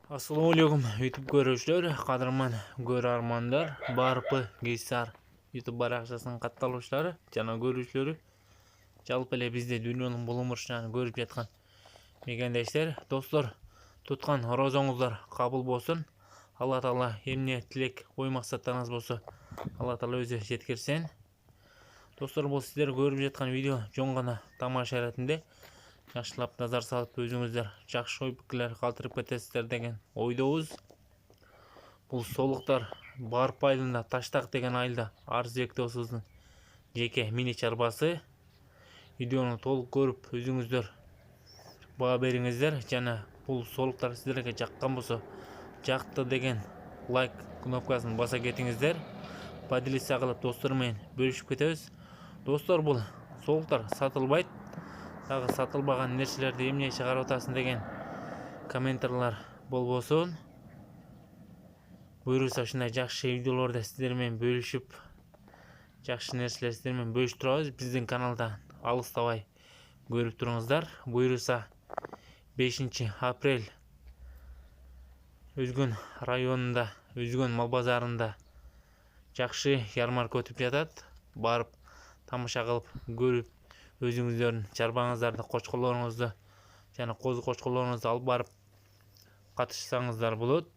Assalomu alaykum YouTube ko'ruvchilar, qadrman ko'rarmanlar, barpi Geysar YouTube baraqchasının qatnashchilari, janob ko'ruvchilari, жалпы эле бизде дүйнөнүн булумурушчаны көрүп жаткан мекендештер, достор, туткан розоңуздар кабыл болсун. Алла Таала эмне тилек, ой максаттарыңыз болсо, Алла Таала өзү жеткирсин. Достор, бул сиздер көрүп жаткан видео жон гана тамаша иретинде. Yaxshilab nazar salып өзүңүздөр жакшы ой пикирлер калтырып кетесиздер деген ойдобуз. Бул солуктар Барып айылында Таштак деген айылда Арызбек досубуздун жеке мини чарбасы. Видеону толук көрүп өзүңүздөр баа бериңиздер жана бул солуктар сиздерге жаккан болсо жакты деген лайк кнопкасын баса кетиңиздер. Поделиться кылып достор менен бөлүшүп кетебиз. Достор, бул солуктар сатылбайт. Дагы сатылбаган нерселерди эмне чыгарып атасың деген комментарийлер болбосун. Буюрса ушундай жакшы видеолорду сиздер менен бөлүшүп, жакшы нерселер сиздер менен бөлүшүп турабыз. Биздин каналда алыстабай көрүп туруңуздар. Буюрса 5 апрель Өзгөн районунда, Өзгөн мал базарында жакшы ярмарка өтүп жатат. Барып тамаша кылып көрүп өзүңүздөрдүн чарбаңыздарды, кочколоруңузду жана козу кочколоруңузду алып барып катышсаңыздар болот.